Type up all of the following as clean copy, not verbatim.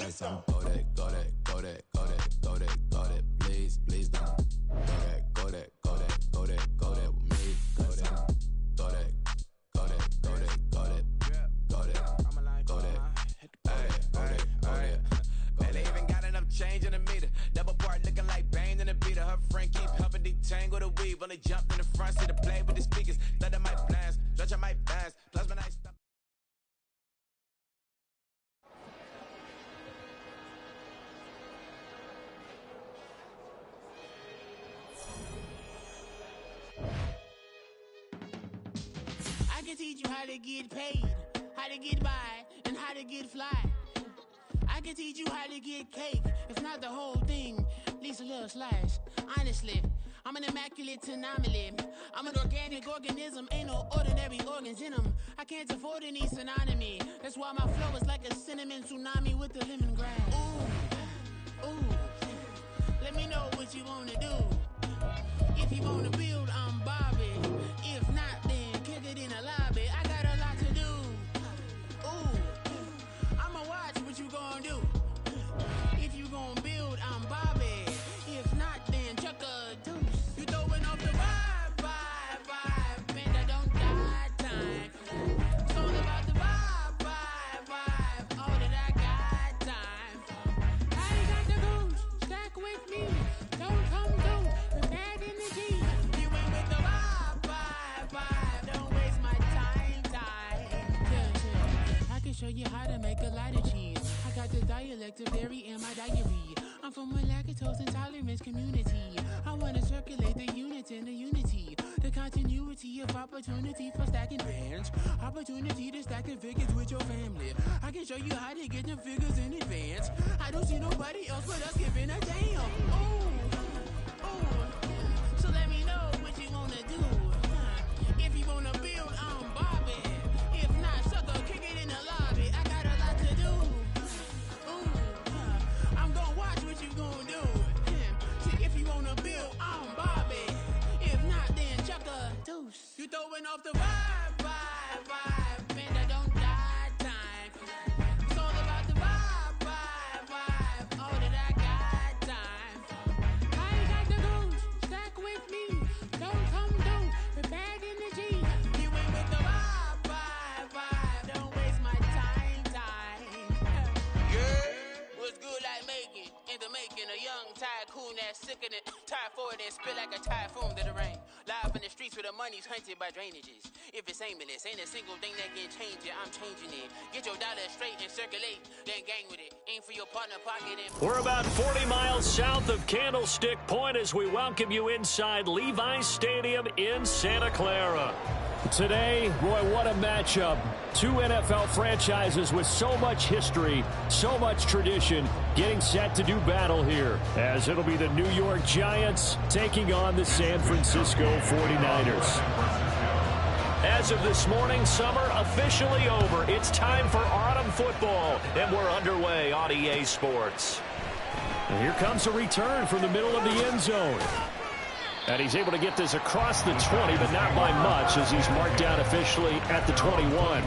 Cause I'm go that, go that, go that, go that, go that, go that. Please, please don't. Go that, go that, go that, go that, go that with me. Go that, go that, go that, go that, go that, go that, go that, go that. Man, they even got enough change in the meter. Double part looking like Bane in the beater. Her friend keep helping detangle the weave. Only jumped in the front seat to play with the speakers. Thought I might blast, judge I might pass. Plus when I stop. I can teach you how to get paid, how to get by, and how to get fly. I can teach you how to get cake, if not the whole thing, at least a little slice. Honestly, I'm an immaculate anomaly. I'm an organic organism, ain't no ordinary organs in them. I can't afford any synonymy. That's why my flow is like a cinnamon tsunami with the lemongrass. Ooh, ooh, let me know what you wanna do. If you wanna build, I'm Bobby. If not, then kick it in the lobby. I got a lot to do. Ooh, I'ma watch what you gon' do. If you gon' build, I'm Bobby. If not, then chuck a deuce. You throwing off the vibe. Man, I don't die time. It's all about the vibe. All that I got time. I ain't got the goose. Stack with me. Don't come through with bad energy. You ain't with the vibe. Don't waste my time. Yeah. I can show you how to make a lot of cheese. I got the dialect of dairy in my diary. I'm from a lactose intolerance community. I wanna circulate the units and the unity. The continuity of opportunity for stacking bands. Opportunity to stack the figures with your family. I can show you how to get the figures in advance. I don't see nobody else but us giving a damn. Ooh. So let me know what you wanna do. If you wanna build, I'm Bobby. If not, sucker, kick it in the lobby. I got a lot to do. Ooh, I'm gonna watch what you gonna do. See, if you wanna build, I'm Bobby. If not, then chuck a deuce. You throwing off the vibe. Man, I don't die time. It's all about the vibe. All that I got time. I ain't got the goose. Stack with me. Don't come through with bad energy. You ain't with the vibe. Don't waste my time. Yeah, what's good like making? In the making, a young tycoon that's sick in it. Tire forward and spit like a typhoon to the rain. Live in the streets where the money's hunted by drainages. If it's aimless, ain't a single thing that can change it. I'm changing it. Get your dollar straight and circulate, then gang with it. Aim for your partner pocket and... We're about 40 miles south of Candlestick Point as we welcome you inside Levi's Stadium in Santa Clara. Today, Roy, what a matchup. Two NFL franchises with so much history, so much tradition, getting set to do battle here, as it'll be the New York Giants taking on the San Francisco 49ers. As of this morning, summer officially over. It's time for autumn football, and we're underway on EA Sports. And here comes a return from the middle of the end zone. And he's able to get this across the 20, but not by much, as he's marked down officially at the 21.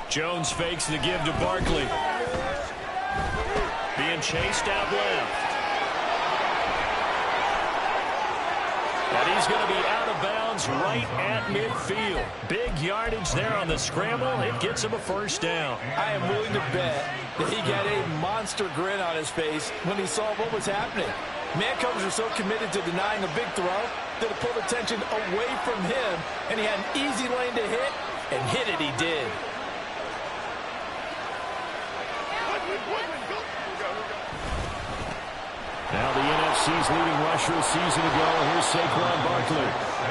Jones fakes the give to Barkley. Being chased out left. And he's going to be out of bounds right at midfield. Big yardage there on the scramble. It gets him a first down. I am willing to bet that he got a monster grin on his face when he saw what was happening. Man covers are so committed to denying a big throw that it pulled attention away from him, and he had an easy lane to hit, and hit it he did. Now the NFC AFC's leading rusher a season ago. Here's Saquon Barkley.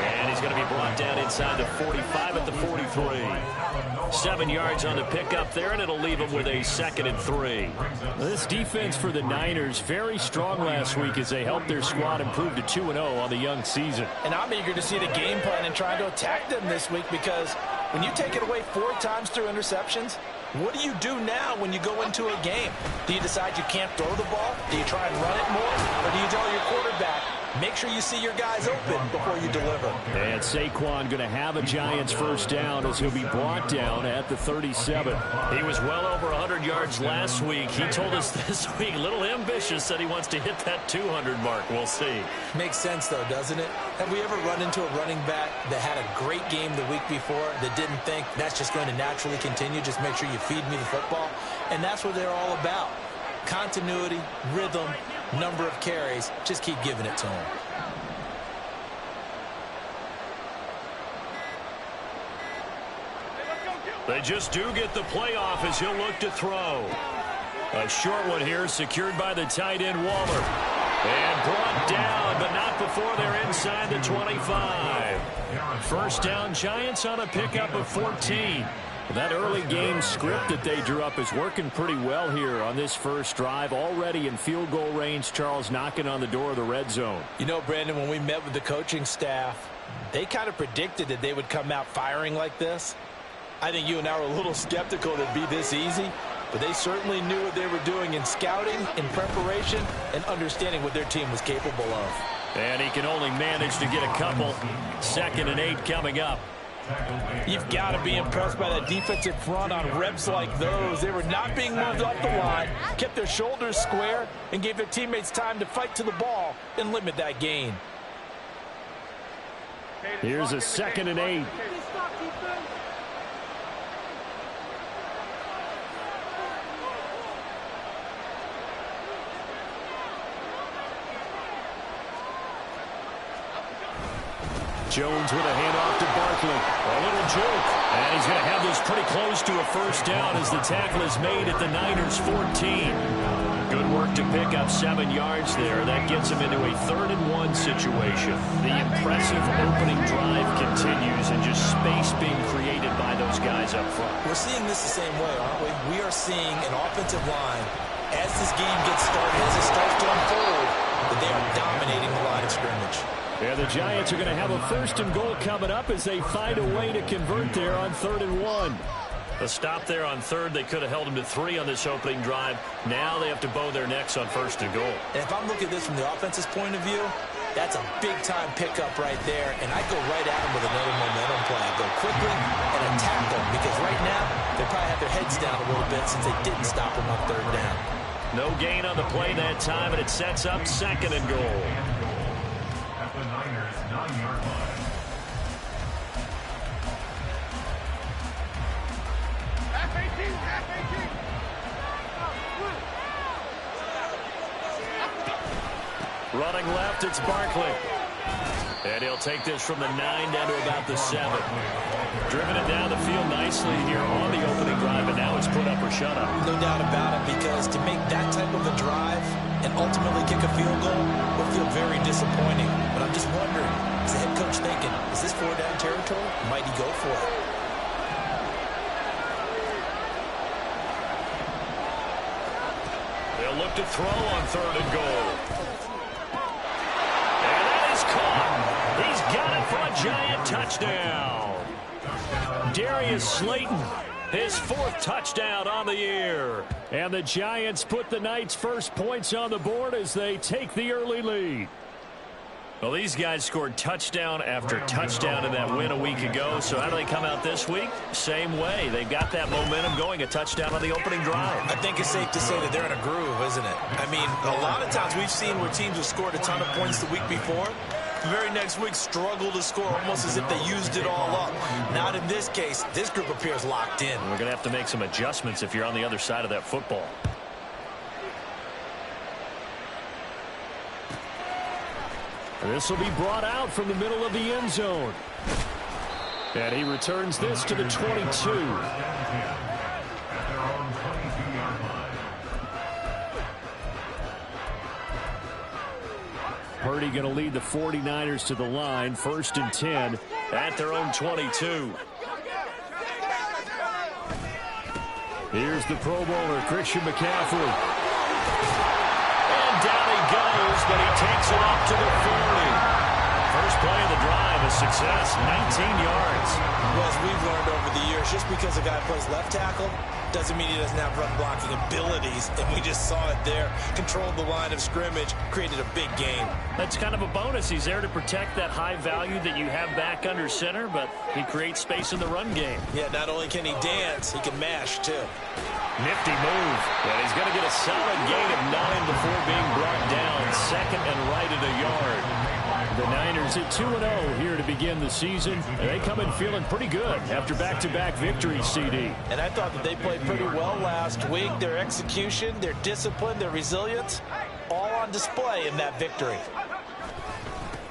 And he's going to be brought down inside the 45 at the 43. 7 yards on the pickup there, and it'll leave him with a 2nd and 3. This defense for the Niners, very strong last week as they helped their squad improve to 2-0 on the young season. And I'm eager to see the game plan and trying to attack them this week, because when you take it away 4 times through interceptions, what do you do now when you go into a game? Do you decide you can't throw the ball? Do you try and run it more? Or do you tell your quarterback, make sure you see your guys open before you deliver? And Saquon going to have a Giants first down as he'll be brought down at the 37. He was well over 100 yards last week. He told us this week, a little ambitious, said he wants to hit that 200 mark. We'll see. Makes sense, though, doesn't it? Have we ever run into a running back that had a great game the week before that didn't think that's just going to naturally continue? Just make sure you feed me the football. And that's what they're all about. Continuity, rhythm, number of carries. Just keep giving it to him. They just do get the playoff as he'll look to throw. A short one here, secured by the tight end Waller. And brought down, but not before they're inside the 25. First down, Giants on a pickup of 14. That early game script that they drew up is working pretty well here on this first drive. Already in field goal range, Charles, knocking on the door of the red zone. You know, Brandon, when we met with the coaching staff, they kind of predicted that they would come out firing like this. I think you and I were a little skeptical that it'd be this easy, but they certainly knew what they were doing in scouting, in preparation, and understanding what their team was capable of. And he can only manage to get a couple. 2nd and 8 coming up. You've got to be impressed by that defensive front on reps like those. They were not being moved off the line, kept their shoulders square, and gave their teammates time to fight to the ball and limit that gain. Here's a 2nd and 8. Jones with a handoff to Barkley. A little joke. And he's going to have this pretty close to a first down as the tackle is made at the Niners 14. Good work to pick up 7 yards there. That gets him into a 3rd and 1 situation. The impressive opening drive continues and just space being created by those guys up front. We're seeing this the same way, aren't we? We are seeing an offensive line, as this game gets started, as it starts to unfold, that they are dominating the line of scrimmage. Yeah, the Giants are going to have a 1st and goal coming up as they find a way to convert there on 3rd and 1. A stop there on 3rd. They could have held them to 3 on this opening drive. Now they have to bow their necks on 1st and goal. And if I'm looking at this from the offense's point of view, that's a big-time pickup right there. And I go right at them with another momentum play. I go quickly and attack them, because right now they probably have their heads down a little bit since they didn't stop them on 3rd down. No gain on the play that time, and it sets up 2nd and goal. The Niners 9-yard line. Running left, it's Barkley. And he'll take this from the 9 down to about the 7. Driven it down the field nicely here on the opening drive, and now it's put up or shut up. No doubt about it, because to make that type of a drive and ultimately kick a field goal will feel very disappointing. But I'm just wondering, is the head coach thinking, is this 4-down territory? Might he go for it? They'll look to throw on 3rd and goal. And that is caught. He's got it for a Giant touchdown. Darius Slayton, his 4th touchdown on the year. And the Giants put the Knights' first points on the board as they take the early lead. Well, these guys scored touchdown after touchdown in that win a week ago. So how do they come out this week? Same way. They've got that momentum going, a touchdown on the opening drive. I think it's safe to say that they're in a groove, isn't it? I mean, a lot of times we've seen where teams have scored a ton of points the week before. The very next week struggle to score almost as if they used it all up. Not in this case. This group appears locked in. We're going to have to make some adjustments if you're on the other side of that football. This will be brought out from the middle of the end zone. And he returns this to the 22. Purdy going to lead the 49ers to the line, 1st and 10 at their own 22. Here's the Pro Bowler, Christian McCaffrey. And down he goes, but he takes it up to the 40. First play of the drive, a success, 19 yards. Well, as we've learned over the years, just because a guy plays left tackle doesn't mean he doesn't have run blocking abilities, and we just saw it there. Controlled the line of scrimmage, created a big game. That's kind of a bonus. He's there to protect that high value that you have back under center, but he creates space in the run game. Yeah, not only can he dance, he can mash, too. Nifty move. And he's going to get a solid gain of 9 before being brought down. 2nd and right at a yard. The Niners at 2-0 here to begin the season. And they come in feeling pretty good after back-to-back victories, CD. And I thought that they played pretty well last week. Their execution, their discipline, their resilience, all on display in that victory.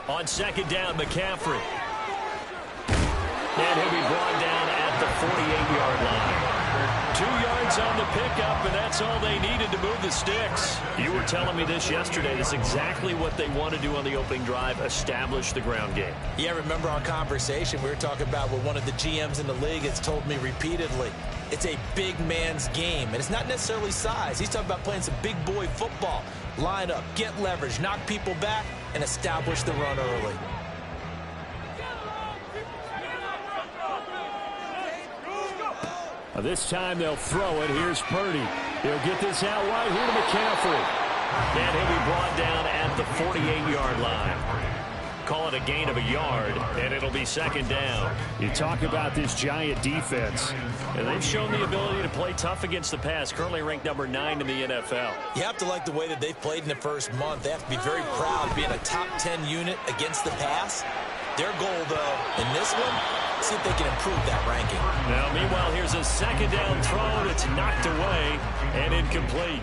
On 2nd down, McCaffrey. And he'll be brought down at the 48-yard line. 2 yards on the pickup, and that's all they needed to move the sticks. You were telling me this yesterday. That's exactly what they want to do on the opening drive, establish the ground game. Yeah, remember our conversation? We were talking about what one of the GMs in the league has told me repeatedly. It's a big man's game, and it's not necessarily size. He's talking about playing some big boy football. Line up, get leverage, knock people back, and establish the run early. This time they'll throw it. Here's Purdy. He'll get this out wide here to McCaffrey. And he'll be brought down at the 48-yard line. Call it a gain of a yard, and it'll be 2nd down. You talk about this Giant defense, and they've shown the ability to play tough against the pass, currently ranked number 9 in the NFL. You have to like the way that they've played in the first month. They have to be very proud of being a top 10 unit against the pass. Their goal, though, in this one, see if they can improve that ranking. Now, meanwhile, here's a 2nd down throw. It's knocked away and incomplete.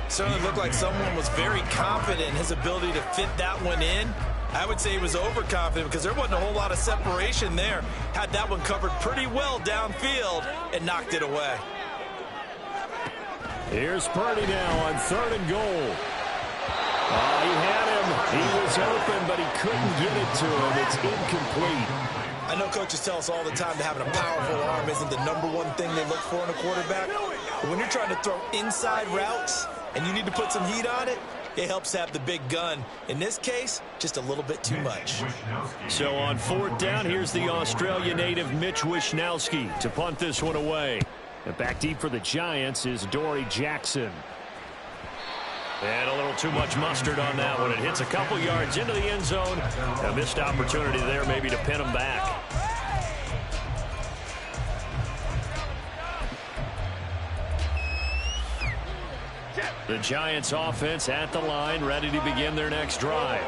Certainly looked like someone was very confident in his ability to fit that one in. I would say he was overconfident because there wasn't a whole lot of separation there. Had that one covered pretty well downfield and knocked it away. Here's Purdy now on 3rd and goal. He had him. He was open, but he couldn't get it to him. It's incomplete. I know coaches tell us all the time that having a powerful arm isn't the #1 thing they look for in a quarterback. But when you're trying to throw inside routes and you need to put some heat on it, it helps have the big gun. In this case, just a little bit too much. So on 4th down, here's the Australia native Mitch Wishnowsky to punt this one away. And back deep for the Giants is Dory Jackson. And a little too much mustard on that one. It hits a couple yards into the end zone. A missed opportunity there maybe to pin them back. The Giants offense at the line, ready to begin their next drive.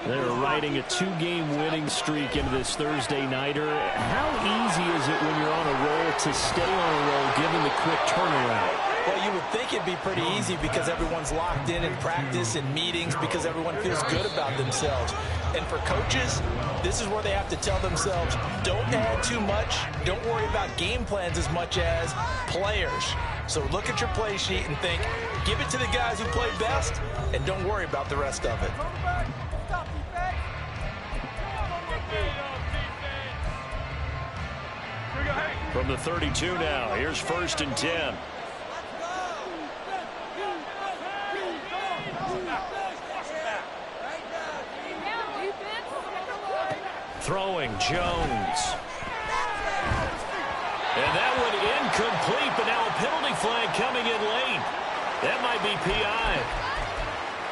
They're riding a 2-game winning streak into this Thursday nighter. How easy is it when you're on a roll to stay on a roll given the quick turnaround? Well, you would think it'd be pretty easy because everyone's locked in practice and meetings because everyone feels good about themselves. And for coaches, this is where they have to tell themselves, don't add too much. Don't worry about game plans as much as players. So look at your play sheet and think, give it to the guys who play best, and don't worry about the rest of it. From the 32 now, here's 1st and 10. Throwing, Jones. And that one incomplete, but now a penalty flag coming in late. That might be PI.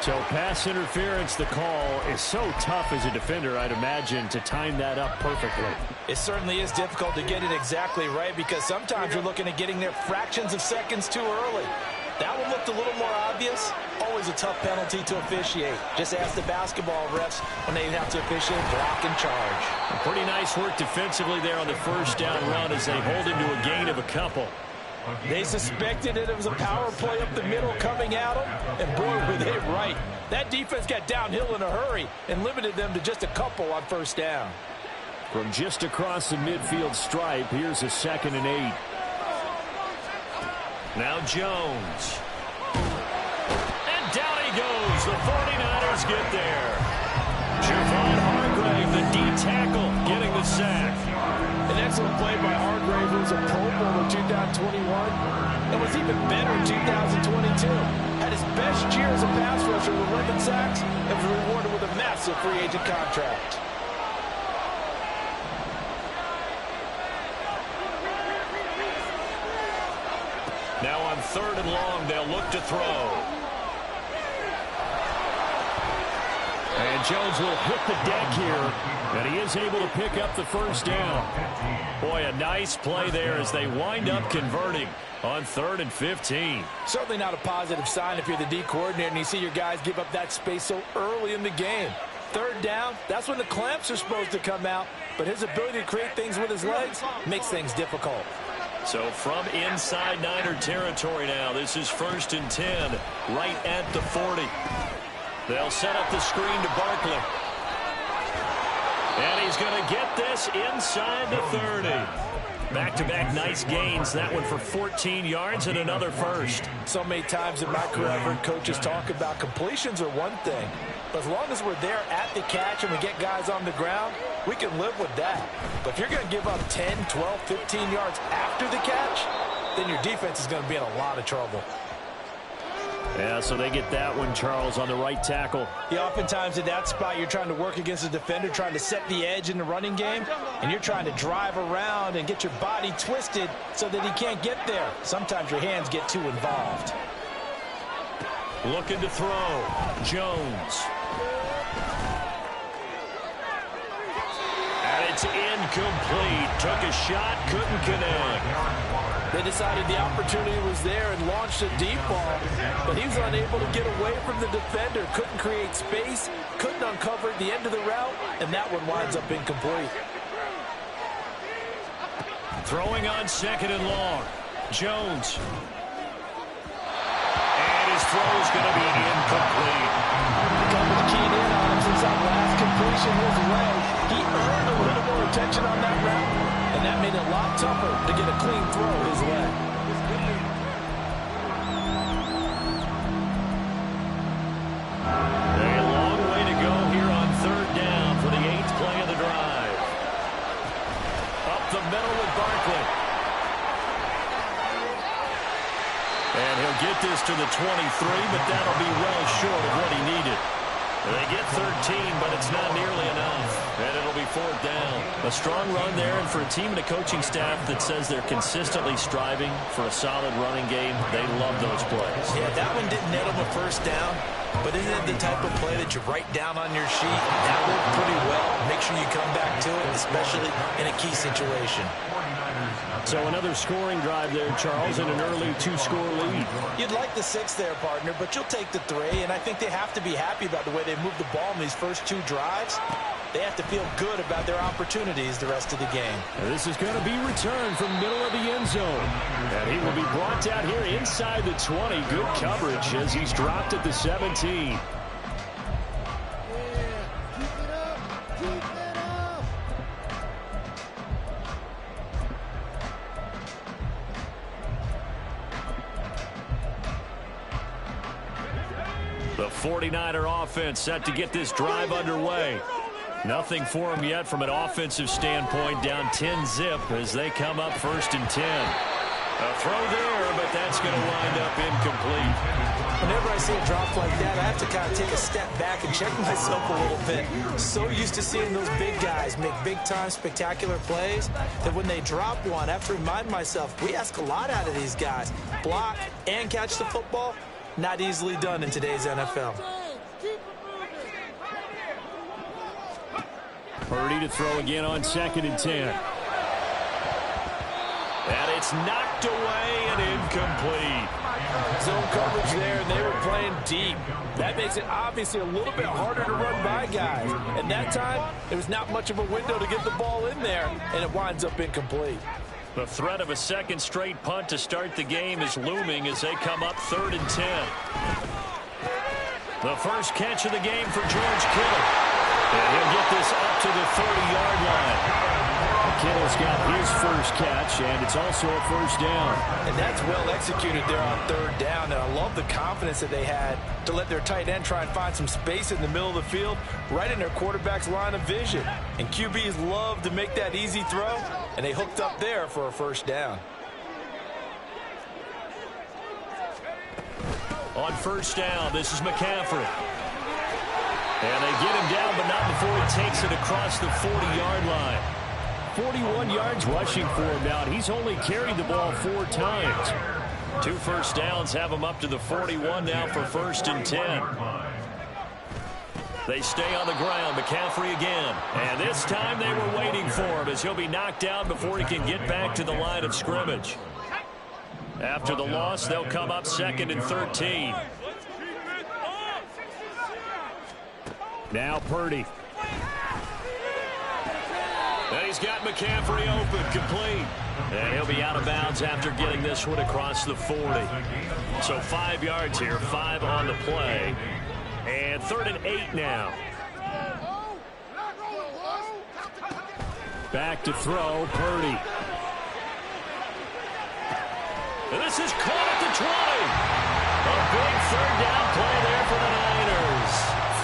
So pass interference, the call is so tough as a defender, I'd imagine, to time that up perfectly. It certainly is difficult to get it exactly right because sometimes you're looking at getting there fractions of seconds too early. That one looked a little more obvious. Always a tough penalty to officiate. Just ask the basketball refs when they have to officiate block and charge. Pretty nice work defensively there on the 1st down run as they hold into a gain of a couple. They suspected that it was a power play up the middle coming at them, and boy, were they right. That defense got downhill in a hurry and limited them to just a couple on 1st down. From just across the midfield stripe, here's a 2nd and 8. Now Jones. And down he goes. The 49ers get there. Javon Hargrave, the D tackle, getting the sack. An excellent play by Hargrave, who was a Pro Bowler in 2021 and was even better in 2022. Had his best year as a pass rusher with 11 sacks and was rewarded with a massive free agent contract. Now on 3rd and long, they'll look to throw. And Jones will hit the deck here, and he is able to pick up the first down. Boy, a nice play there as they wind up converting on 3rd and 15. Certainly not a positive sign if you're the D coordinator and you see your guys give up that space so early in the game. 3rd down, that's when the clamps are supposed to come out, but his ability to create things with his legs makes things difficult. So from inside Niner territory now, this is 1st and 10, right at the 40. They'll set up the screen to Barkley. And he's going to get this inside the 30. Back-to-back nice gains. That one for 14 yards and another first. So many times in my career, I've heard coaches talk about completions are one thing. But as long as we're there at the catch and we get guys on the ground, we can live with that. But if you're going to give up 10, 12, 15 yards after the catch, then your defense is going to be in a lot of trouble. Yeah, so they get that one, Charles, on the right tackle. Yeah, oftentimes in that spot, you're trying to work against a defender, trying to set the edge in the running game, and you're trying to drive around and get your body twisted so that he can't get there. Sometimes your hands get too involved. Looking to throw. Jones. And it's incomplete. Took a shot, couldn't connect. They decided the opportunity was there and launched a deep ball, but he was unable to get away from the defender, couldn't create space, couldn't uncover the end of the route, and that one winds up incomplete. Throwing on 2nd and long. Jones. And his throw is going to be incomplete. Coverage keyed in on him since that last completion was away. He earned a little more attention on that route, and that made it a lot tougher to get a clean throw his way. A long way to go here on 3rd down for the 8th play of the drive. Up the middle with Barkley. And he'll get this to the 23, but that'll be well short of what he needed. They get 13, but it's not nearly enough. And it'll be 4th down. A strong run there, and for a team and a coaching staff that says they're consistently striving for a solid running game, they love those plays. Yeah, that one didn't net him a first down, but isn't it the type of play that you write down on your sheet? That worked pretty well. Make sure you come back to it, especially in a key situation. So another scoring drive there, Charles, and an early 2-score lead. You'd like the 6 there, partner, but you'll take the 3, and I think they have to be happy about the way they moved the ball in these first 2 drives. They have to feel good about their opportunities the rest of the game. And this is going to be returned from middle of the end zone. And he will be brought down here inside the 20. Good coverage as he's dropped at the 17. The 49er offense set to get this drive underway. Nothing for them yet from an offensive standpoint, down 10-zip as they come up 1st and 10. A throw there, but that's going to wind up incomplete. Whenever I see a drop like that, I have to kind of take a step back and check myself a little bit. So used to seeing those big guys make big-time spectacular plays that when they drop one, I have to remind myself, we ask a lot out of these guys. Block and catch the football, not easily done in today's NFL. Purdy to throw again on 2nd and 10. And it's knocked away and incomplete. Zone coverage there, and they were playing deep. That makes it obviously a little bit harder to run by guys. And that time, there was not much of a window to get the ball in there, and it winds up incomplete. The threat of a 2nd straight punt to start the game is looming as they come up 3rd and 10. The first catch of the game for George Kittle. And he'll get this up to the 30-yard line. Kittle's got his first catch, and it's also a first down. And that's well executed there on third down. And I love the confidence that they had to let their tight end try and find some space in the middle of the field, right in their quarterback's line of vision. And QBs love to make that easy throw, and they hooked up there for a first down. On first down, this is McCaffrey. And they get him down, but not before he takes it across the 40-yard line. 41 yards rushing for him now. He's only carried the ball 4 times. 2 first downs have him up to the 41 now for 1st and 10. They stay on the ground. McCaffrey again. And this time they were waiting for him as he'll be knocked down before he can get back to the line of scrimmage. After the loss, they'll come up 2nd and 13. Now Purdy. And he's got McCaffrey open, complete. And he'll be out of bounds after getting this one across the 40. So 5 yards here, 5 on the play. And 3rd and 8 now. Back to throw, Purdy. And this is caught at the 20. A big 3rd down play there for the Niners.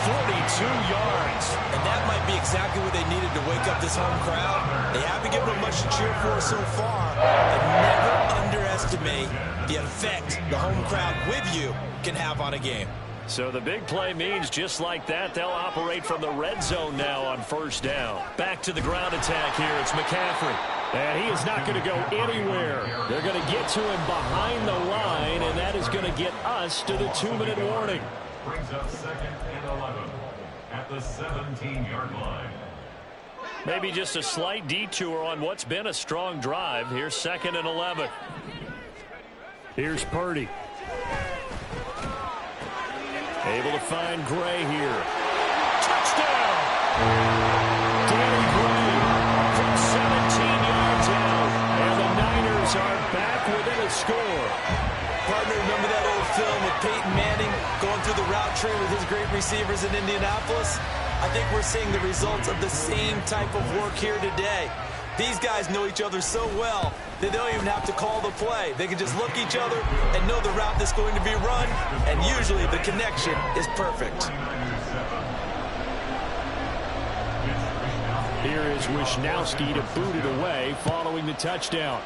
42 yards. And that might be exactly what they needed to wake up this home crowd. They haven't given them much to cheer for so far, but never underestimate the effect the home crowd with you can have on a game. So the big play means just like that, they'll operate from the red zone now on first down. Back to the ground attack here. It's McCaffrey. And he is not going to go anywhere. They're going to get to him behind the line, and that is going to get us to the 2-minute warning. Brings up 2nd and 11 at the 17-yard line. Maybe just a slight detour on what's been a strong drive. Here's 2nd and 11. Here's Purdy. Able to find Gray here. Touchdown! Danny Gray from 17 yards out. And the Niners are back within a score. Partner, remember that old film with Peyton Manning going through the route tree with his great receivers in Indianapolis? I think we're seeing the results of the same type of work here today. These guys know each other so well that they don't even have to call the play. They can just look each other and know the route that's going to be run, and usually the connection is perfect. Here is Wisnowski to boot it away following the touchdown.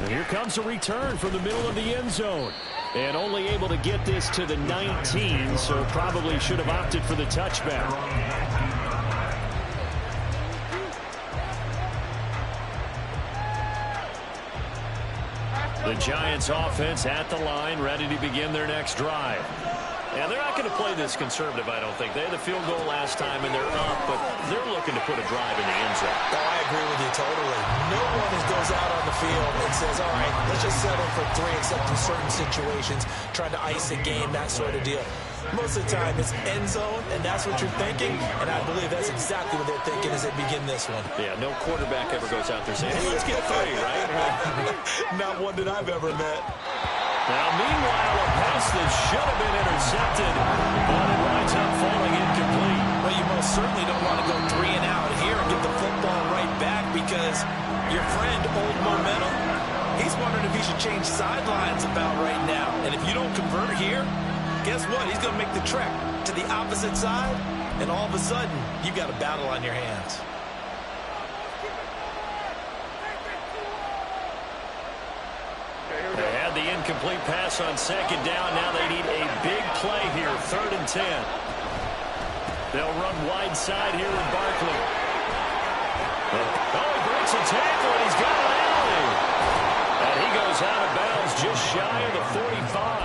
And here comes a return from the middle of the end zone. And only able to get this to the 19, so probably should have opted for the touchback. The Giants offense at the line, ready to begin their next drive. And they're not going to play this conservative, I don't think. They had the field goal last time, and they're up, but they're looking to put a drive in the end zone. Oh, I agree with you totally. No one goes out on the field and says, all right, let's just settle for 3 except in certain situations, trying to ice a game, that sort of deal. Most of the time, it's end zone, and that's what you're thinking, and I believe that's exactly what they're thinking as they begin this one. Yeah, no quarterback ever goes out there saying, hey, let's get 30, right? Not one that I've ever met. Now, meanwhile, a pass that should have been intercepted, but it winds up falling incomplete. Well, you most certainly don't want to go 3 and out here and get the football right back because your friend, Old Momentum, he's wondering if he should change sidelines about right now. And if you don't convert here, guess what? He's going to make the trek to the opposite side, and all of a sudden, you've got a battle on your hands. They had the incomplete pass on 2nd down. Now they need a big play here, 3rd and 10. They'll run wide side here with Barkley. Oh, he breaks a tackle, and he's got an alley. And he goes out of bounds just shy of the 45.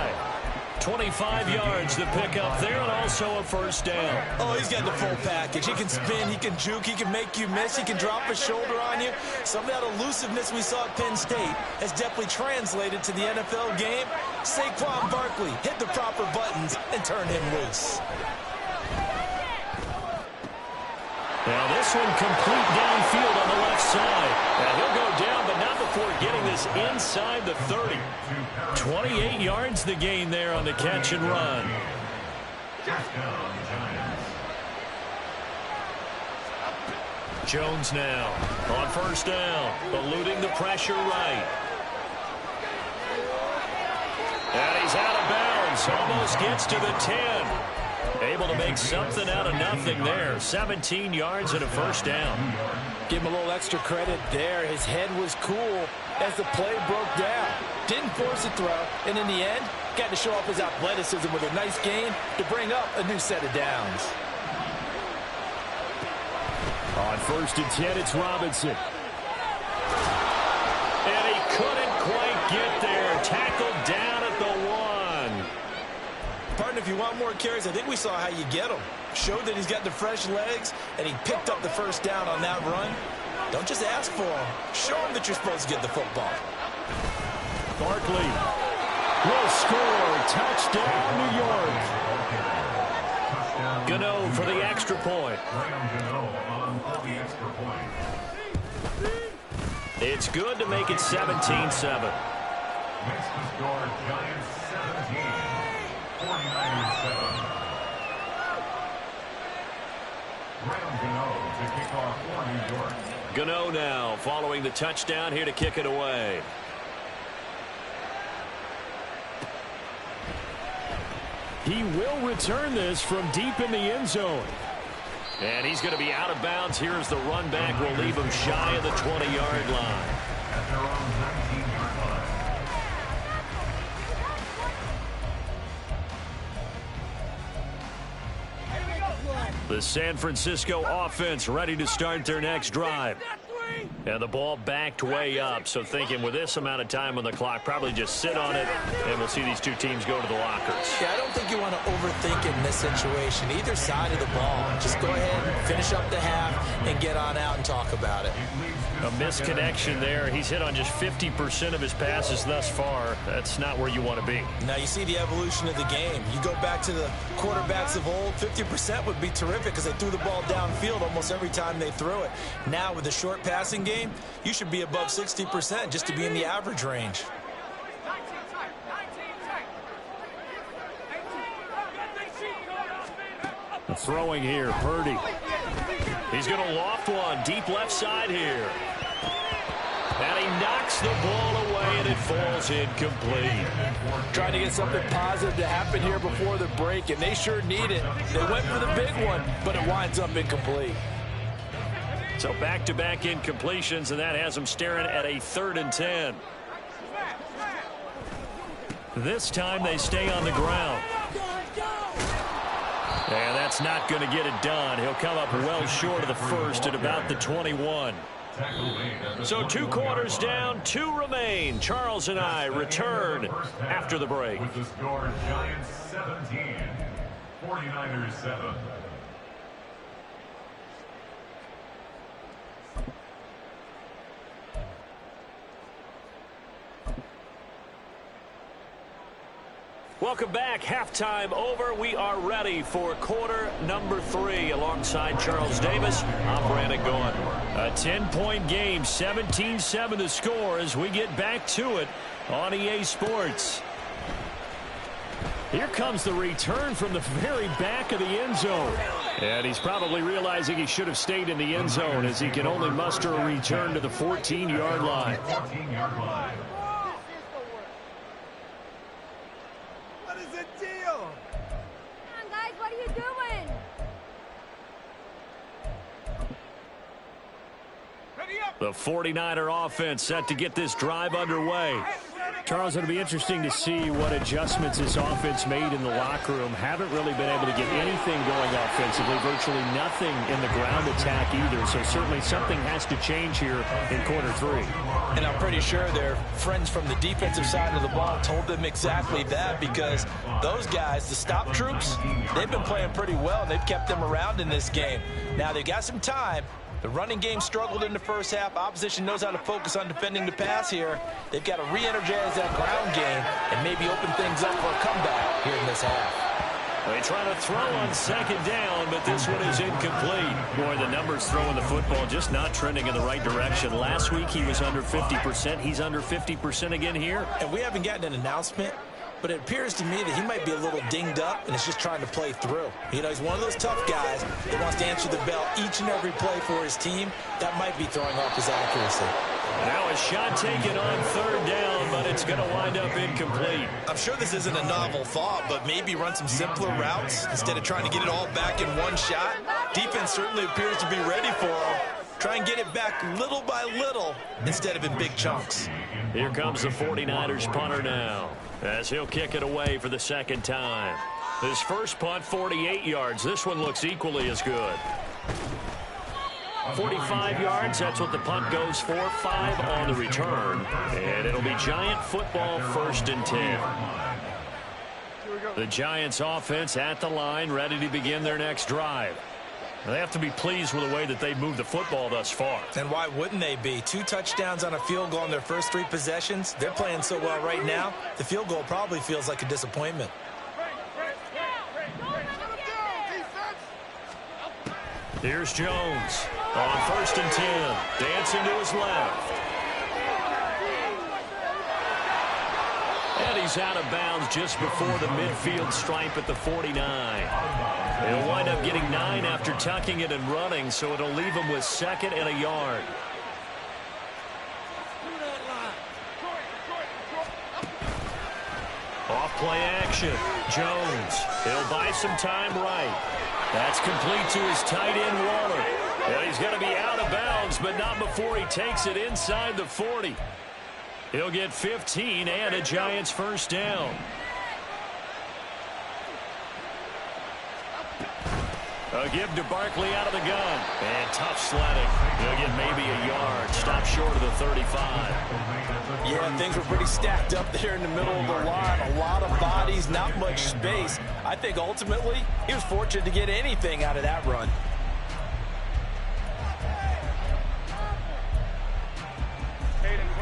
25 yards to pick up there, and also a first down. Oh, he's got the full package. He can spin, he can juke, he can make you miss, he can drop a shoulder on you. Some of that elusiveness we saw at Penn State has definitely translated to the NFL game. Saquon Barkley hit the proper buttons and turn him loose. Now this one complete downfield on the left side. Now he'll go down, but not before getting this inside the 30. 28 yards the gain there on the catch and run. Jones now on first down, eluding the pressure right. And he's out of bounds, almost gets to the 10. Able to make something out of nothing there. 17 yards and a first down. Give him a little extra credit there. His head was cool as the play broke down. Didn't force a throw, and in the end, got to show off his athleticism with a nice gain to bring up a new set of downs. On first and 10, it's Robinson. And he couldn't quite get there. Tackled down at the 1. Partner, if you want more carries, I think we saw how you get them. Showed that he's got the fresh legs, and he picked up the first down on that run. Don't just ask for him. Show him that you're supposed to get the football. Barkley will score. Touchdown, New York. Gano for the extra point. It's good to make it 17-7. Makes the score Giants 17, 49-7. Graham Gano to kick off for New York. Gano now following the touchdown here to kick it away. He will return this from deep in the end zone. And he's going to be out of bounds here as the run back will leave him shy of the 20-yard line. At their own 19-yard line. The San Francisco offense ready to start their next drive. And the ball backed way up, so thinking with this amount of time on the clock, probably just sit on it, and we'll see these two teams go to the lockers. Yeah, I don't think you want to overthink in this situation, either side of the ball. Just go ahead and finish up the half and get on out and talk about it. A misconnection there. He's hit on just 50% of his passes thus far. That's not where you want to be. Now you see the evolution of the game. You go back to the quarterbacks of old, 50% would be terrific because they threw the ball downfield almost every time they threw it. Now with the short passing game, you should be above 60% just to be in the average range. Throwing here, Purdy. He's going to loft one deep left side here. And he knocks the ball away, and it falls incomplete. Trying to get something positive to happen here before the break, and they sure need it. They went for the big one, but it winds up incomplete. So back-to-back incompletions, and that has them staring at a 3rd and 10. This time they stay on the ground. And that's not going to get it done. He'll come up well short of the first at about the 21. So 2 quarters down, 2 remain. Charles and I return after the break. With the score Giants 17, 49ers 7. Welcome back. Halftime over. We are ready for quarter number 3 alongside Charles Davis. I'm Brandon Gaughan. A 10-point game, 17-7 the score as we get back to it on EA Sports. Here comes the return from the very back of the end zone. And he's probably realizing he should have stayed in the end zone as he can only muster a return to the 14-yard line. 14-yard line. The 49er offense set to get this drive underway. Charles, it'll be interesting to see what adjustments this offense made in the locker room. Haven't really been able to get anything going offensively, virtually nothing in the ground attack either. So certainly something has to change here in quarter 3. And I'm pretty sure their friends from the defensive side of the ball told them exactly that, because those guys, the stop troops, they've been playing pretty well. They've kept them around in this game. Now they've got some time. The running game struggled in the first half. Opposition knows how to focus on defending the pass here. They've got to re-energize that ground game and maybe open things up for a comeback here in this half. They try to throw on 2nd down, but this one is incomplete. Boy, the numbers throwing the football just not trending in the right direction. Last week he was under 50%. He's under 50% again here. And we haven't gotten an announcement but it appears to me that he might be a little dinged up and is just trying to play through. You know, he's one of those tough guys that wants to answer the bell each and every play for his team. That might be throwing off his accuracy. Now a shot taken on third down, but it's going to wind up incomplete. I'm sure this isn't a novel thought, but maybe run some simpler routes instead of trying to get it all back in one shot. Defense certainly appears to be ready for him. Try and get it back little by little instead of in big chunks. Here comes the 49ers punter now, as he'll kick it away for the second time. His first punt, 48 yards. This one looks equally as good. 45 yards, that's what the punt goes for. 5 on the return. And it'll be Giant football, 1st and 10. The Giants offense at the line, ready to begin their next drive. They have to be pleased with the way that they've moved the football thus far. And why wouldn't they be? 2 touchdowns on a field goal in their first 3 possessions. They're playing so well right now, the field goal probably feels like a disappointment. Here's Jones on 1st and 10. Dancing to his left. And he's out of bounds just before the midfield stripe at the 49. He'll wind up getting 9 after tucking it and running, so it'll leave him with 2nd and a yard. Off play action. Jones. He'll buy some time right. That's complete to his tight end, Waller. And he's going to be out of bounds, but not before he takes it inside the 40. He'll get 15 and a Giants first down. A give to Barkley out of the gun. And tough sledding. He'll get maybe a yard. Stop short of the 35. Yeah, things were pretty stacked up there in the middle of the line. A lot of bodies, not much space. I think ultimately he was fortunate to get anything out of that run.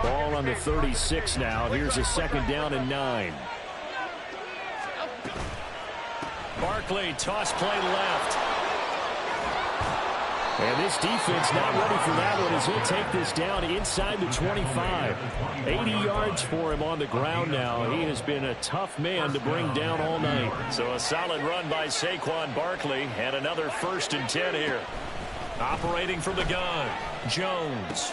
Ball on the 36 now. Here's a 2nd down and 9. Barkley, toss play left. And this defense not ready for that one as he'll take this down inside the 25. 80 yards for him on the ground now. He has been a tough man to bring down all night. So a solid run by Saquon Barkley and another 1st and 10 here. Operating from the gun, Jones.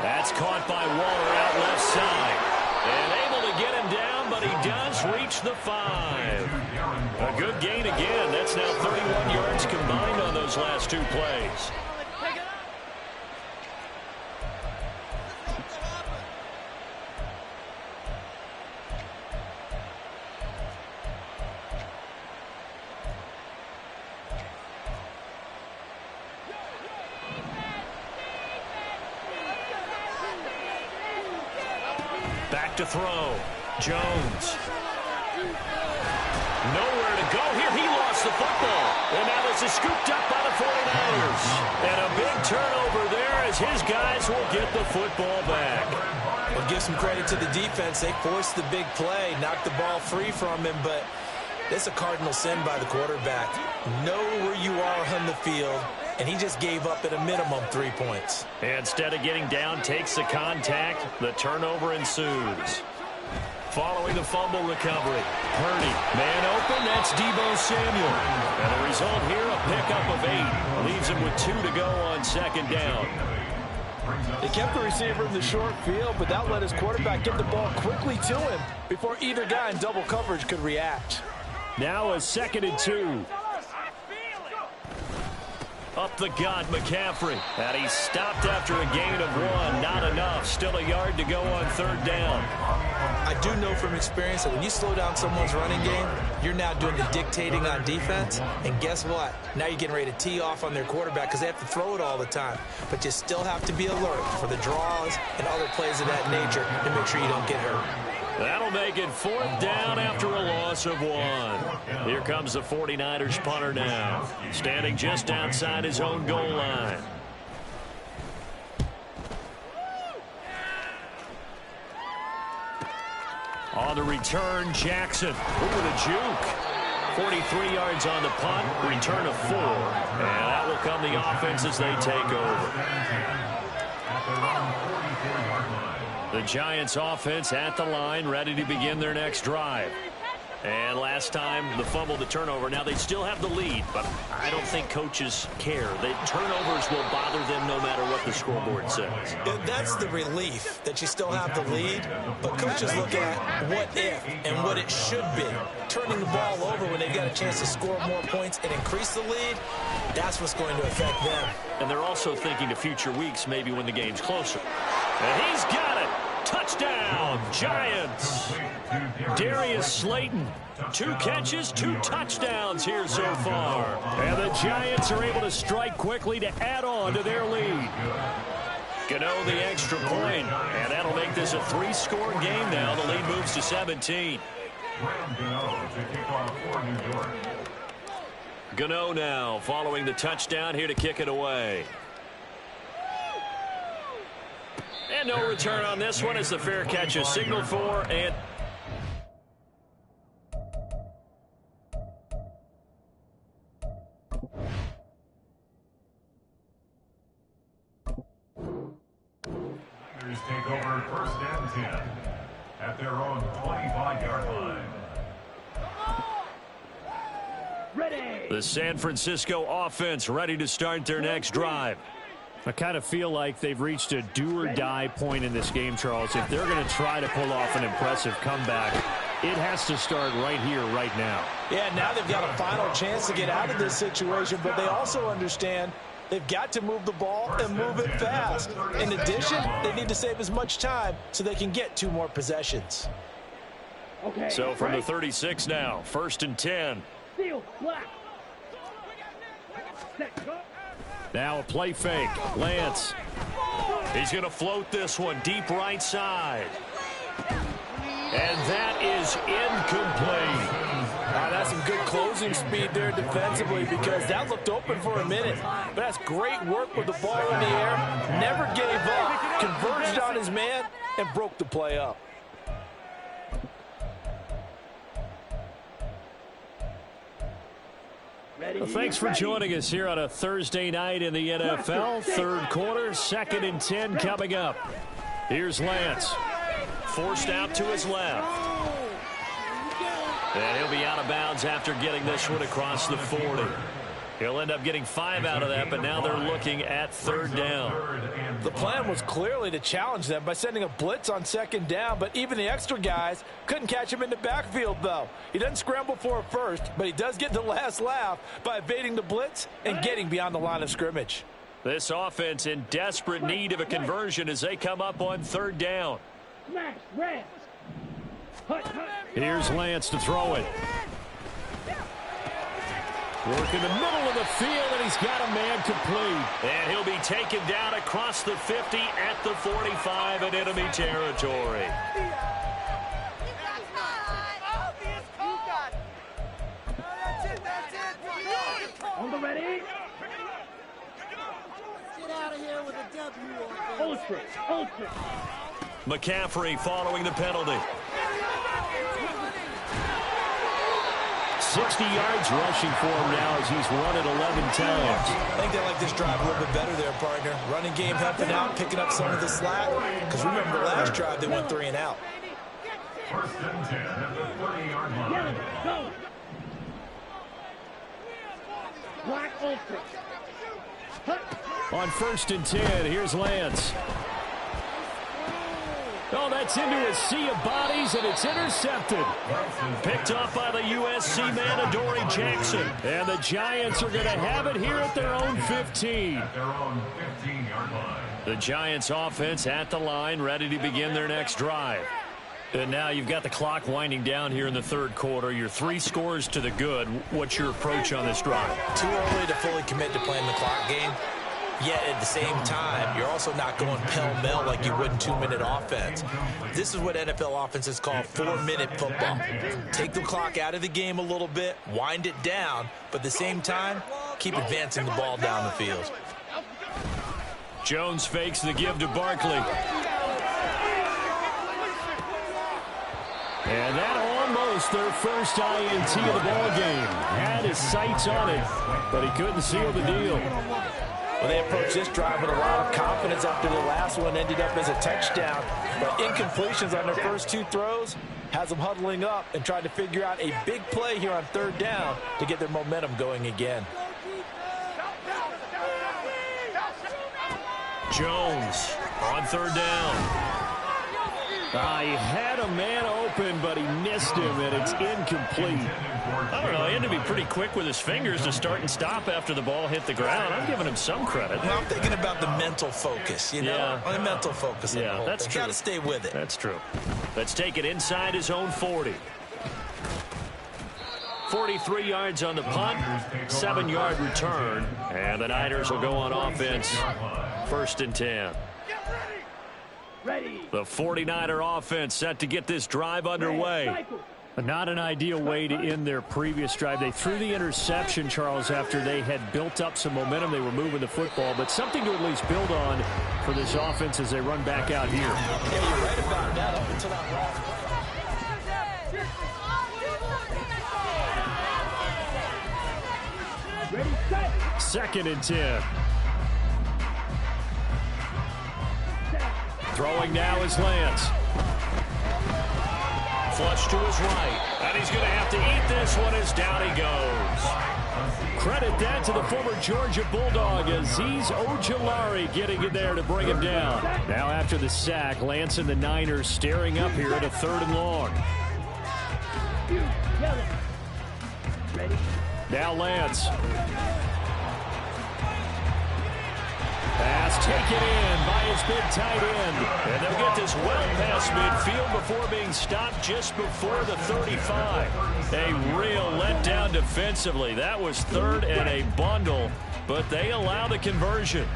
That's caught by Waller out left side. And able to get him down, but he does reach the 5. A good gain again. That's now 31 yards combined on those last 2 plays. Back to throw. Jones. Nowhere to go here. He lost the football. And now this is scooped up by the 49ers. And a big turnover there as his guys will get the football back. Well, give some credit to the defense. They forced the big play, knocked the ball free from him, but it's a cardinal sin by the quarterback. Know where you are on the field, and he just gave up at a minimum 3 points. Instead of getting down, takes the contact. The turnover ensues. Following the fumble recovery, Purdy, man open, that's Deebo Samuel. And the result here, a pickup of 8. Leaves him with 2 to go on 2nd down. They kept the receiver in the short field, but that let his quarterback get the ball quickly to him before either guy in double coverage could react. Now a 2nd and 2. Up the gut, McCaffrey. And he stopped after a gain of 1. Not enough. Still a yard to go on 3rd down. I do know from experience that when you slow down someone's running game, you're now doing the dictating on defense. And guess what? Now you're getting ready to tee off on their quarterback because they have to throw it all the time. But you still have to be alert for the draws and other plays of that nature to make sure you don't get hurt. That'll make it 4th down after a loss of 1. Here comes the 49ers punter now, standing just outside his own goal line. On the return, Jackson. Ooh, the juke. 43 yards on the punt, return of 4. And that will come the offense as they take over. The Giants offense at the line, ready to begin their next drive. And last time, the fumble, the turnover. Now they still have the lead, but I don't think coaches care. The turnovers will bother them no matter what the scoreboard says. That's the relief, that you still have the lead. But coaches look at what if and what it should be. Turning the ball over when they've got a chance to score more points and increase the lead, that's what's going to affect them. And they're also thinking to future weeks, maybe when the game's closer. And he's got it. Touchdown, Giants. Darius Slayton, 2 catches, 2 touchdowns here so far. And the Giants are able to strike quickly to add on to their lead. Gano the extra point, and that'll make this a 3-score game now. The lead moves to 17. Gano now following the touchdown here to kick it away. And no return on this one as the fair catch is signaled for. And take over 1st and 10 at their own 25-yard line. The San Francisco offense ready to start their next drive. I kind of feel like they've reached a do-or-die point in this game, Charles. If they're going to try to pull off an impressive comeback, it has to start right here, right now. Yeah, now they've got a final chance to get out of this situation, but they also understand they've got to move the ball and move it fast. In addition, they need to save as much time so they can get 2 more possessions. Okay, so from the 36 now, 1st and 10. Now a play fake. Lance. He's going to float this one deep right side. And that is incomplete. That's some good closing speed there defensively because that looked open for a minute. But that's great work with the ball in the air. Never gave up. Converged on his man and broke the play up. Well, thanks for joining us here on a Thursday night in the NFL. 3rd quarter, 2nd and 10 coming up. Here's Lance. Forced out to his left. And he'll be out of bounds after getting this one across the 40. He'll end up getting 5 out of that, but now they're looking at 3rd down. The plan was clearly to challenge them by sending a blitz on 2nd down, but even the extra guys couldn't catch him in the backfield, though. He doesn't scramble for a first, but he does get the last laugh by evading the blitz and getting beyond the line of scrimmage. This offense in desperate need of a conversion as they come up on 3rd down. Here's Lance to throw it. Work in the middle of the field, and he's got a man complete. And he'll be taken down across the 50 at the 45 in enemy territory. On the ready. Get out of here with a W. Ultra. McCaffrey following the penalty. 60 yards rushing for him now as he's run it 11 times. I think they like this drive a little bit better there, partner. Running game helping out, picking up some of the slack. Because remember the last drive, they went 3 and out. 1st and 10 at the 30-yard line. Go. Black ultra. On 1st and 10, here's Lance. Oh, that's into a sea of bodies, and it's intercepted. Picked off by the USC man, Adoree Jackson. And the Giants are going to have it here at their own 15. At their own 15-yard line. The Giants offense at the line, ready to begin their next drive. And now you've got the clock winding down here in the 3rd quarter. You're 3 scores to the good. What's your approach on this drive? Too early to fully commit to playing the clock game. Yet at the same time, you're also not going pell-mell like you would in 2-minute offense. This is what NFL offenses call 4-minute football. Take the clock out of the game a little bit, wind it down, but at the same time, keep advancing the ball down the field. Jones fakes the give to Barkley. And that almost their first INT of the ball game. Had his sights on it, but he couldn't seal the deal. Well, they approached this drive with a lot of confidence after the last one ended up as a touchdown. But incompletions on their first 2 throws, has them huddling up and trying to figure out a big play here on third down to get their momentum going again. Jones on third down. He had a man open, but he missed him, and it's incomplete. I don't know. He had to be pretty quick with his fingers to start and stop after the ball hit the ground. I'm giving him some credit. Well, I'm thinking about the mental focus, you know? Yeah. The mental focus. Yeah, that's true. Got to stay with it. That's true. Let's take it inside his own 40. 43 yards on the punt, 7-yard return, and the Niners will go on offense, 1st and 10. The 49er offense set to get this drive underway. Not an ideal way to end their previous drive. They threw the interception, Charles, after they had built up some momentum. They were moving the football, but something to at least build on for this offense as they run back out here. Yeah, you're right about that up until that last play. 2nd and 10. Throwing now is Lance. Flush to his right. And he's going to have to eat this one as down he goes. Credit that to the former Georgia Bulldog, Azeez Ojulari getting in there to bring him down. Now after the sack, Lance and the Niners staring up here at a 3rd and long. Now Lance. Pass taken in by his big tight end. And they'll get this well past midfield before being stopped just before the 35. A real letdown defensively. That was 3rd and a bundle, but they allow the conversion.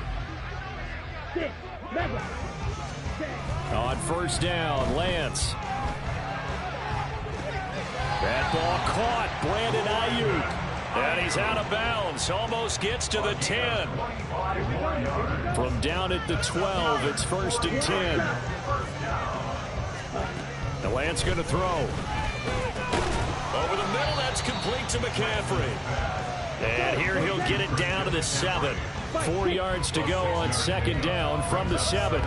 On 1st down, Lance. That ball caught. Brandon Ayuk. And he's out of bounds. Almost gets to the 10. From down at the 12, it's 1st and 10. The Lance going to throw. Over the middle, that's complete to McCaffrey. And here he'll get it down to the 7. 4 yards to go on 2nd down from the 7.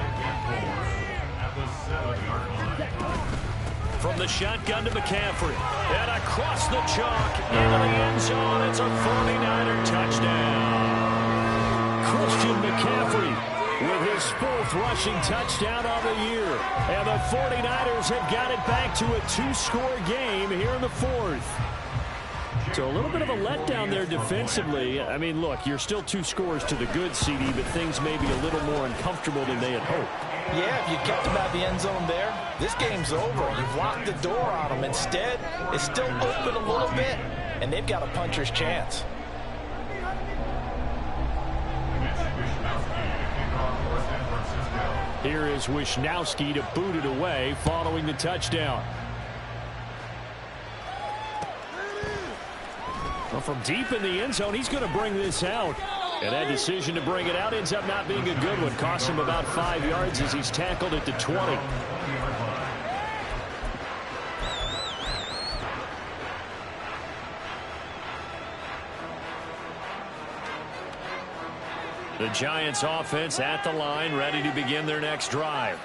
From the shotgun to McCaffrey. And across the chalk into the end zone. It's a 49er touchdown. Christian McCaffrey with his 4th rushing touchdown of the year. And the 49ers have got it back to a 2-score game here in the 4th. So a little bit of a letdown there defensively. I mean, look, you're still 2 scores to the good, CD, but things may be a little more uncomfortable than they had hoped. Yeah, if you kept them out of the end zone there, this game's over. You've locked the door on them. Instead, it's still open a little bit, and they've got a puncher's chance. Here is Wishnowski to boot it away following the touchdown. Well, from deep in the end zone, he's going to bring this out. And that decision to bring it out ends up not being a good one. Costs him about 5 yards as he's tackled at the 20. The Giants offense at the line, ready to begin their next drive.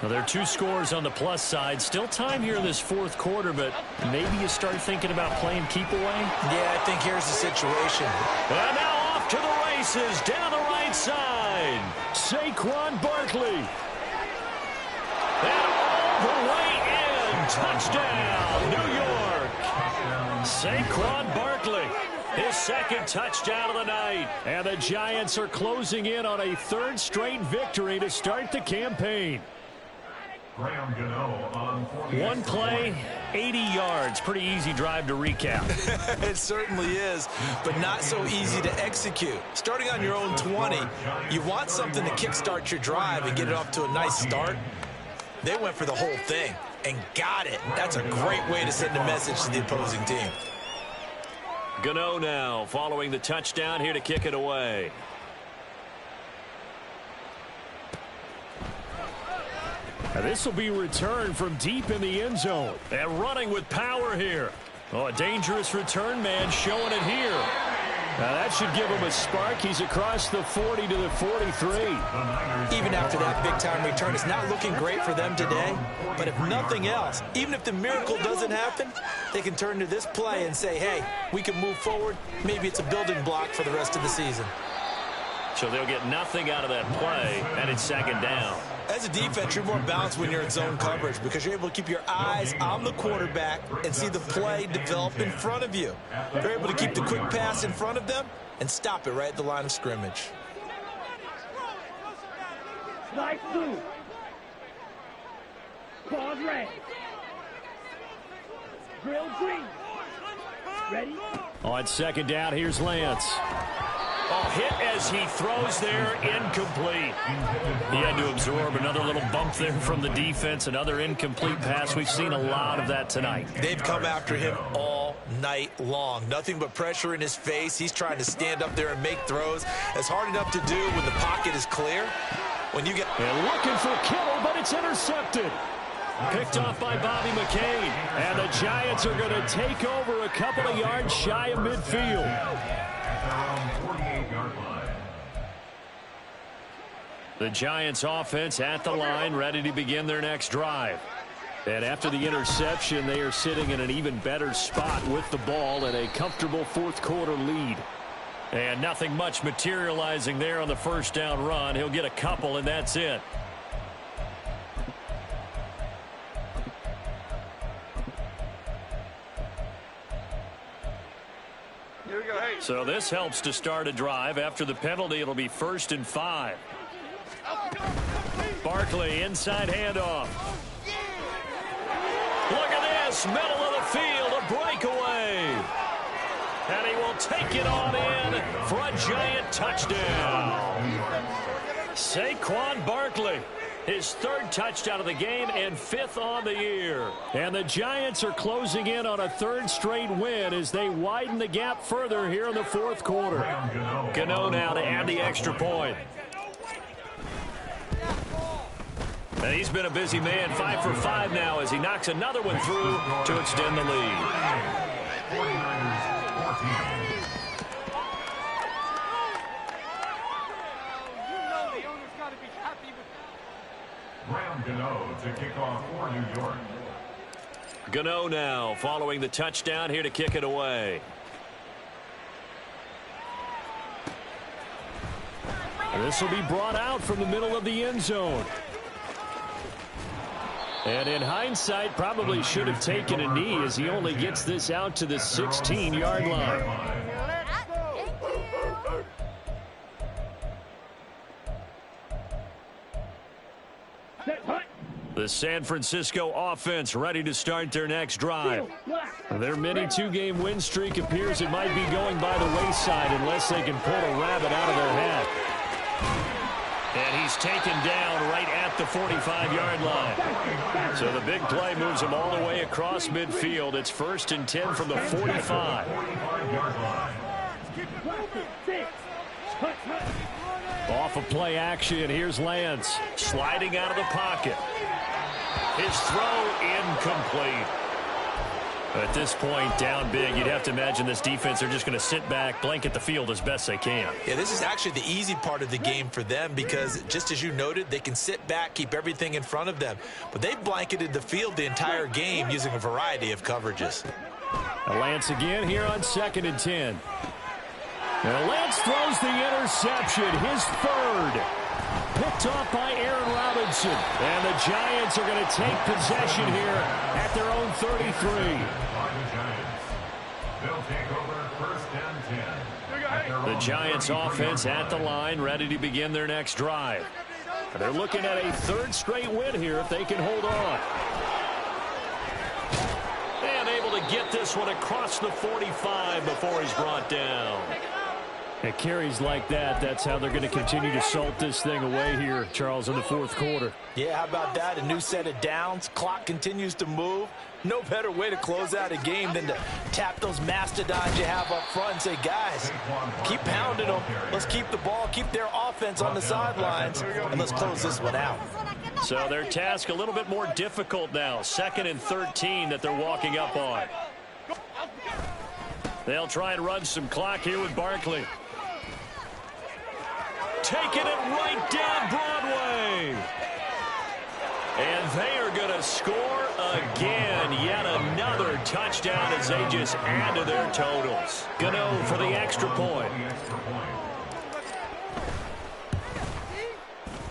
Well, there are 2 scores on the plus side. Still time here in this 4th quarter, but maybe you start thinking about playing keep away? Yeah, I think here's the situation. And now off to the races, down the right side. Saquon Barkley. And all the way in. Touchdown, New York. Saquon Barkley. His 2nd touchdown of the night. And the Giants are closing in on a 3rd straight victory to start the campaign. One play, 80 yards. Pretty easy drive to recap. It certainly is, but not so easy to execute. Starting on your own 20, you want something to kickstart your drive and get it off to a nice start. They went for the whole thing and got it. That's a great way to send a message to the opposing team. Gano now following the touchdown here to kick it away. Now this will be returned from deep in the end zone. And running with power here. Oh, a dangerous return man showing it here. Now that should give him a spark. He's across the 40 to the 43. Even after that big-time return, it's not looking great for them today. But if nothing else, even if the miracle doesn't happen, they can turn to this play and say, hey, we can move forward. Maybe it's a building block for the rest of the season. So they'll get nothing out of that play, and it's second down. As a defense, you're more balanced when you're in zone coverage because you're able to keep your eyes on the quarterback and see the play develop in front of you. You're able to keep the quick pass in front of them and stop it right at the line of scrimmage. Slide blue. Pause red. Drill green. Ready? On second down, here's Lance. Oh, hit as he throws there, incomplete. He had to absorb another little bump there from the defense, another incomplete pass. We've seen a lot of that tonight. They've come after him all night long. Nothing but pressure in his face. He's trying to stand up there and make throws. It's hard enough to do when the pocket is clear. When you get... And looking for Kittle, but it's intercepted. Picked off by Bobby McCain. And the Giants are going to take over a couple of yards shy of midfield. The Giants offense at the line, ready to begin their next drive. And after the interception, they are sitting in an even better spot with the ball and a comfortable fourth quarter lead. And nothing much materializing there on the first down run. He'll get a couple, and that's it. So this helps to start a drive. After the penalty, it'll be 1st and 5. Barkley, inside handoff. Look at this, middle of the field, a breakaway. And he will take it on in for a Giant touchdown. Saquon Barkley, his 3rd touchdown of the game and 5th on the year. And the Giants are closing in on a 3rd straight win as they widen the gap further here in the 4th quarter. Gano now to add the extra point. And he's been a busy man, 5 for 5 now as he knocks another one through to extend the lead. 49ers 14. Graham Gano to kick off for New York. Gano now following the touchdown here to kick it away. This will be brought out from the middle of the end zone. And in hindsight, probably should have taken a knee as he only gets this out to the 16-yard line. The San Francisco offense ready to start their next drive. Their mini 2-game win streak appears it might be going by the wayside unless they can pull a rabbit out of their hat. And he's taken down right at the 45-yard line. So the big play moves him all the way across midfield. It's 1st and 10 from the 45. Off of play action, here's Lance sliding out of the pocket. His throw incomplete. At this point, down big, you'd have to imagine this defense are just going to sit back, blanket the field as best they can. Yeah, this is actually the easy part of the game for them because, just as you noted, they can sit back, keep everything in front of them. But they blanketed the field the entire game using a variety of coverages. Lance again here on 2nd and 10. And Lance throws the interception, his 3rd. Picked off by Aaron Robinson. And the Giants are going to take possession here at their own 33. They'll take over 1st and 10. The Giants offense at the line, ready to begin their next drive. They're looking at a 3rd straight win here if they can hold on. And able to get this one across the 45 before he's brought down. It carries like that. That's how they're going to continue to salt this thing away here, Charles, in the 4th quarter. Yeah, how about that? A new set of downs. Clock continues to move. No better way to close out a game than to tap those mastodons you have up front and say, guys, keep pounding them. Let's keep the ball, keep their offense on the sidelines, and let's close this one out. So their task a little bit more difficult now. 2nd and 13 that they're walking up on. They'll try and run some clock here with Barkley. Taking it right down Broadway. And they are going to score again. Yet another touchdown as they just add to their totals. Gano for the extra point.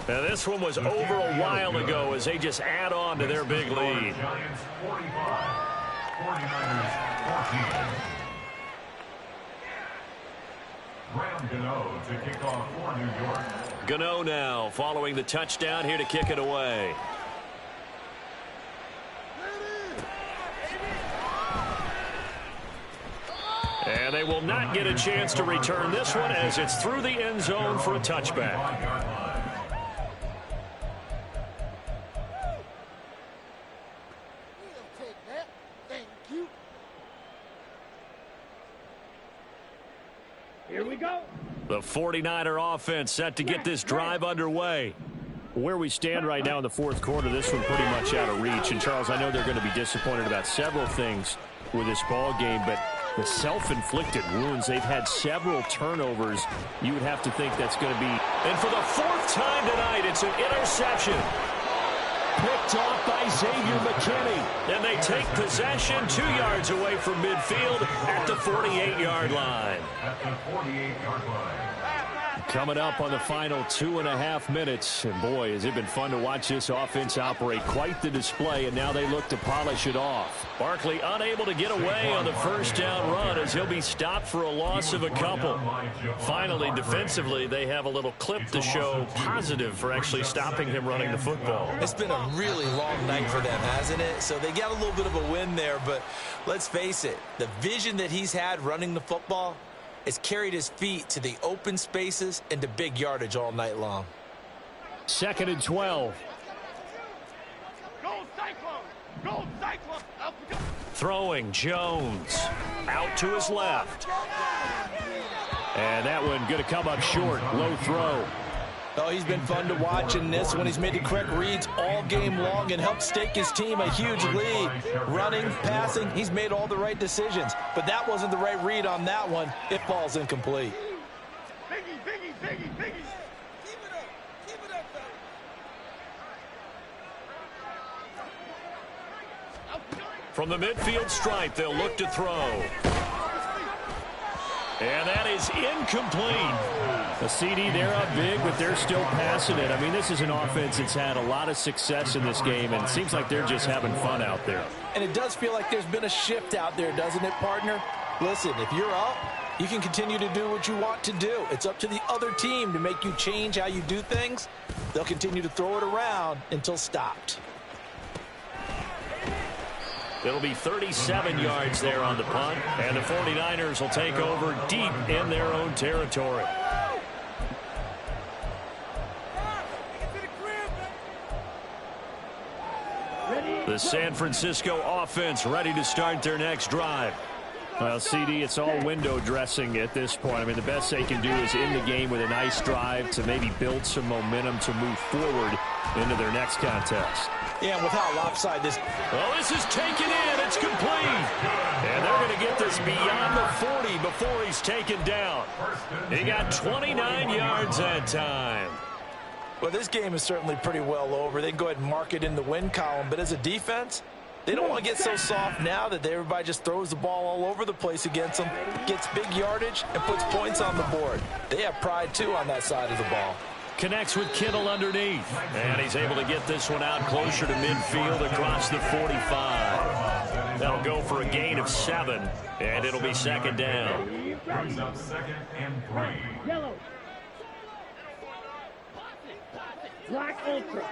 Now this one was over a while ago as they just add on to their big lead. Giants 45, 49ers 14. Graham Gano to kick off for New York. Gano now following the touchdown here to kick it away. And they will not get a chance to return this one as it's through the end zone for a touchback. Here we go. The 49er offense set to get this drive underway. Where we stand right now in the fourth quarter, this one pretty much out of reach. And, Charles, I know they're going to be disappointed about several things with this ball game, but the self-inflicted wounds, they've had several turnovers. You would have to think that's going to be. And for the fourth time tonight, it's an interception. Picked off by Xavier McKinney. And they take possession 2 yards away from midfield at the 48-yard line. At the 48-yard line. Coming up on the final 2.5 minutes. And boy, has it been fun to watch this offense operate. Quite the display, and now they look to polish it off. Barkley unable to get away on the first down run as he'll be stopped for a loss of a couple. Finally, defensively, they have a little clip to show positive for actually stopping him running the football. It's been a really long night for them, hasn't it? So they got a little bit of a win there, but let's face it, the vision that he's had running the football has carried his feet to the open spaces and to big yardage all night long. 2nd and 12. Go Cyclone! Go Cyclone! Up we go! Throwing Jones out to his left. And that one going to come up short. Low throw. Oh, he's been fun to watch in this when he's made the correct reads all game long and helped stake his team a huge lead. Running, passing, he's made all the right decisions. But that wasn't the right read on that one. It falls incomplete. Biggie, Biggie, Biggie, Biggie! Keep it up! Keep it up, fellas! From the midfield stripe, they'll look to throw. And that is incomplete. A CD, they're up big, but they're still passing it. I mean, this is an offense that's had a lot of success in this game, and it seems like they're just having fun out there. And it does feel like there's been a shift out there, doesn't it, partner? Listen, if you're up, you can continue to do what you want to do. It's up to the other team to make you change how you do things. They'll continue to throw it around until stopped. It'll be 37 yards there on the punt, and the 49ers will take over deep in their own territory. The San Francisco offense ready to start their next drive. Well, CD, it's all window dressing at this point. I mean, the best they can do is end the game with a nice drive to maybe build some momentum to move forward into their next contest. Yeah, and with how lopsided this... Well, this is taken in. It's complete. And they're going to get this beyond the 40 before he's taken down. He got 29 yards that time. Well, this game is certainly pretty well over. They can go ahead and mark it in the win column. But as a defense, they don't want to get so soft now that everybody just throws the ball all over the place against them, gets big yardage, and puts points on the board. They have pride, too, on that side of the ball. Connects with Kittle underneath. And he's able to get this one out closer to midfield across the 45. That'll go for a gain of 7, and it'll be second down. Brings up 2nd and 3. Yellow. Black Ultra.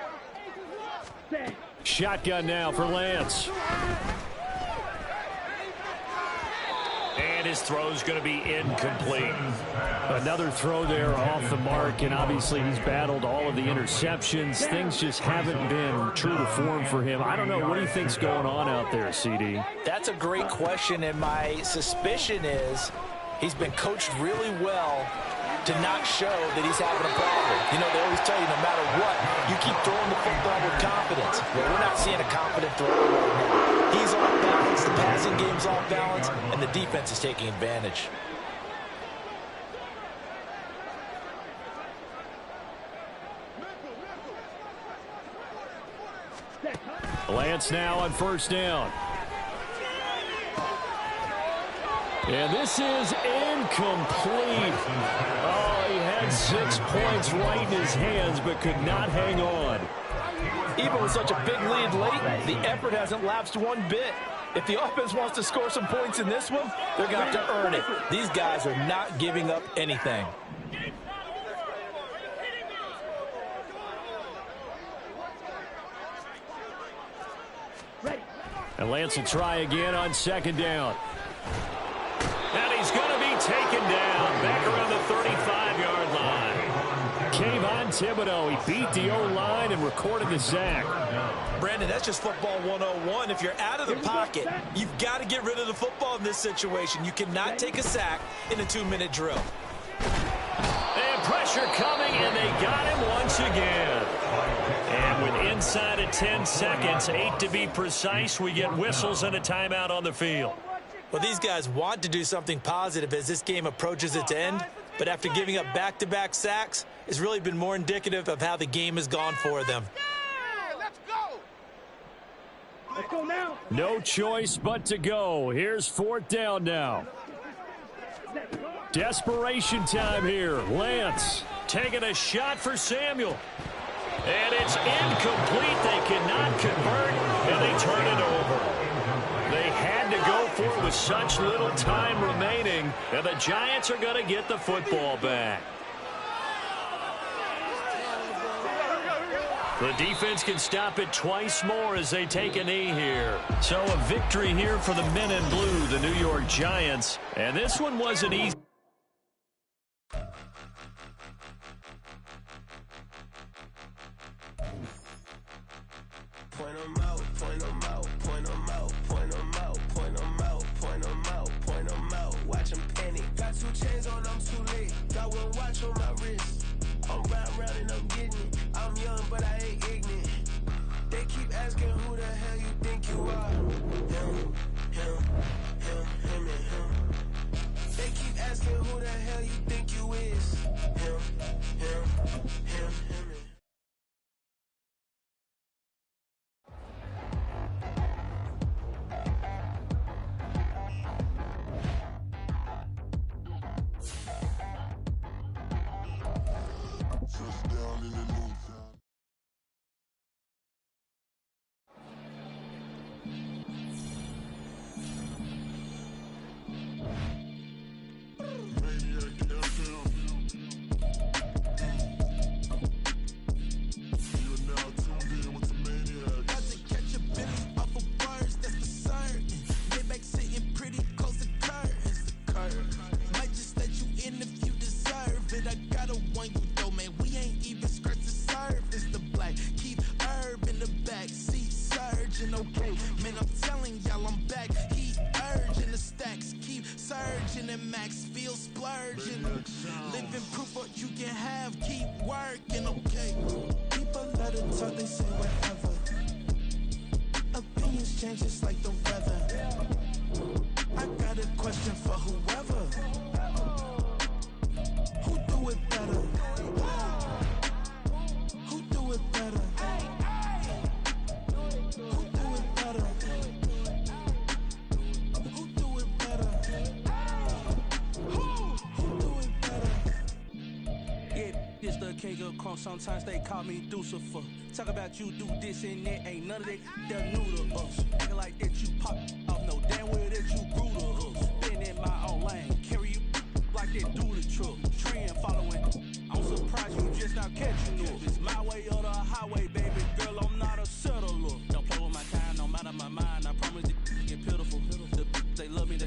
Set. Shotgun now for Lance. And his throw's going to be incomplete. Another throw there off the mark, and obviously he's battled all of the interceptions. Things just haven't been true to form for him. I don't know. What do you think's going on out there, CD? That's a great question, and my suspicion is he's been coached really well to not show that he's having a problem. You know, they always tell you no matter what, you keep throwing the football with confidence. Well, we're not seeing a confident thrower right now. He's off balance, the passing game's off balance, and the defense is taking advantage. Lance now on first down. And this is incomplete. Oh, he had 6 points right in his hands, but could not hang on. Even with such a big lead late, the effort hasn't lapsed one bit. If the offense wants to score some points in this one, they're going to have to earn it. These guys are not giving up anything. And Lance will try again on second down. And he's going to be taken down back around the 35-yard line. Kayvon Thibodeau, he beat the O-line and recorded the sack. Brandon, that's just football 101. If you're out of the pocket, you've got to get rid of the football in this situation. You cannot take a sack in a 2-minute drill. And pressure coming, and they got him once again. And with inside of 10 seconds, 8 to be precise, we get whistles and a timeout on the field. Well, these guys want to do something positive as this game approaches its end, but after giving up back-to-back sacks, it's really been more indicative of how the game has gone for them. Let's go! Let's go now! No choice but to go. Here's fourth down now. Desperation time here. Lance taking a shot for Samuel. And it's incomplete. They cannot convert, and they turn it over. They had to go for it with such little time remaining, and the Giants are going to get the football back. The defense can stop it twice more as they take a knee here. So a victory here for the men in blue, the New York Giants. And this one wasn't easy. Point 'em out, point 'em out, point 'em out, point 'em out, point 'em out, point 'em out, point 'em out. Watch 'em panic. Got 2 chains on, I'm too late. Got 1 watch on my wrist. I'm round and I'm getting it. I'm young, but I ain't ignorant. They keep asking who the hell you think you are. Him, and him. They keep asking who the hell you think you is. Him, and sometimes they call me Lucifer. Talk about you do this and that, ain't none of that, they're new to us. Acting like that you pop